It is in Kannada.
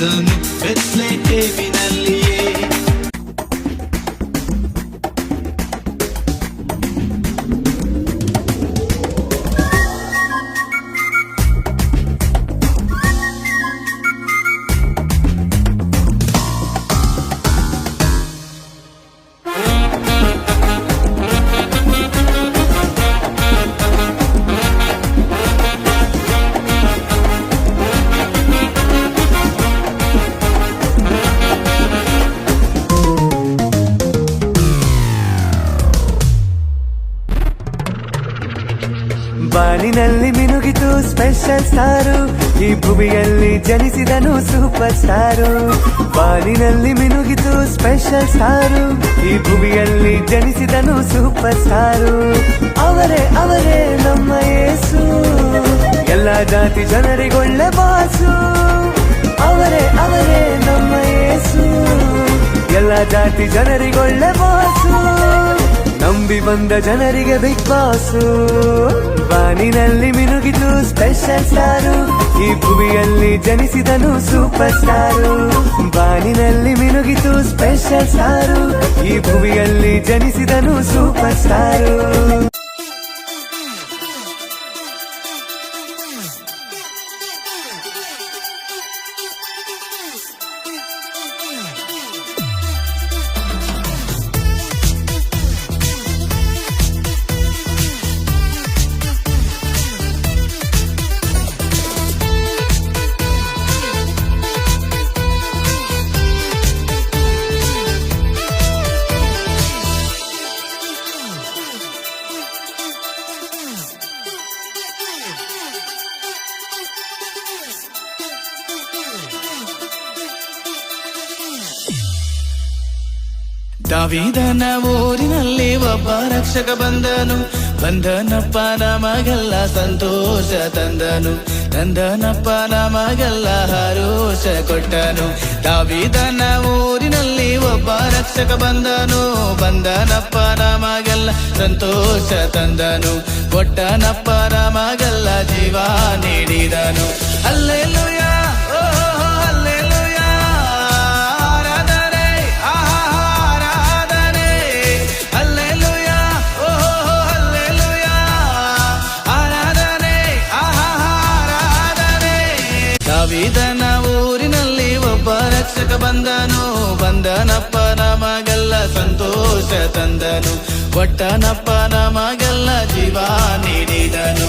ಹುಟ್ಟಿದನು ಬೆತ್ಲೆಹೇಮಿನಲ್ಲಿಯೇ. ಬಾನಿನಲ್ಲಿ ಮಿನುಗಿತು ಸ್ಪೆಷಲ್ ಸ್ಟಾರು, ಈ ಭುವಿಯಲ್ಲಿ ಜನಿಸಿದನು ಸೂಪರ್ ಸ್ಟಾರು. ಬಾನಿನಲ್ಲಿ ಮಿನುಗಿತು ಸ್ಪೆಷಲ್ ಸ್ಟಾರು, ಈ ಭುವಿಯಲ್ಲಿ ಜನಿಸಿದನು ಸೂಪರ್ ಸ್ಟಾರು. ಅವರೇ ಅವರೇ ನಮ್ಮ ಯೇಸು, ಎಲ್ಲ ಜಾತಿ ಜನರಿಗೊಳ್ಳೆ ಬಾಸು. ಅವರೇ ಅವರೇ ನಮ್ಮ ಯೇಸು, ಎಲ್ಲ ಜಾತಿ ಜನರಿಗೊಳ್ಳೆ ಬಾಸು. ನಂಬಿ ಬಂದ ಜನರಿಗೆ ಬಿಗ್ ಬಾಸು. ಬಾನಿನಲ್ಲಿ ಮಿನುಗಿತು ಸ್ಪೆಷಲ್ ಸ್ಟಾರು, ಈ ಭುವಿಯಲ್ಲಿ ಜನಿಸಿದನು ಸೂಪರ್ ಸ್ಟಾರು. ಬಾನಿನಲ್ಲಿ ಮಿನುಗಿತು ಸ್ಪೆಷಲ್ ಸ್ಟಾರು, ಈ ಭುವಿಯಲ್ಲಿ ಜನಿಸಿದನು ಸೂಪರ್ ಸ್ಟಾರು. ದಾವೀದನ ಊರಿನಲ್ಲಿ ಒಬ್ಬ ರಕ್ಷಕ ಬಂದನು, ಬಂದನಪ್ಪ ನಮಗೆಲ್ಲ ಸಂತೋಷ ತಂದನು, ತಂದನಪ್ಪ ನಮಗೆಲ್ಲ ಹರೋಷ ಕೊಟ್ಟನು. ದಾವೀದನ ಊರಿನಲ್ಲಿ ಒಬ್ಬ ರಕ್ಷಕ ಬಂದನು, ಬಂದನಪ್ಪ ನಮಗೆಲ್ಲ ಸಂತೋಷ ತಂದನು, ಕೊಟ್ಟನಪ್ಪ ನಮಗೆಲ್ಲ ಜೀವ ನೀಡಿದನು. ಹಲ್ಲೆಲೂಯಾ ದಾವೀದನ ಊರಿನಲ್ಲಿ ಒಬ್ಬ ರಕ್ಷಕ ಬಂದನು, ಬಂದನಪ್ಪ ನಮಗೆಲ್ಲ ಸಂತೋಷ ತಂದನು, ಕೊಟ್ಟನಪ್ಪ ನಮಗೆಲ್ಲ ಜೀವ ನೀಡಿದನು.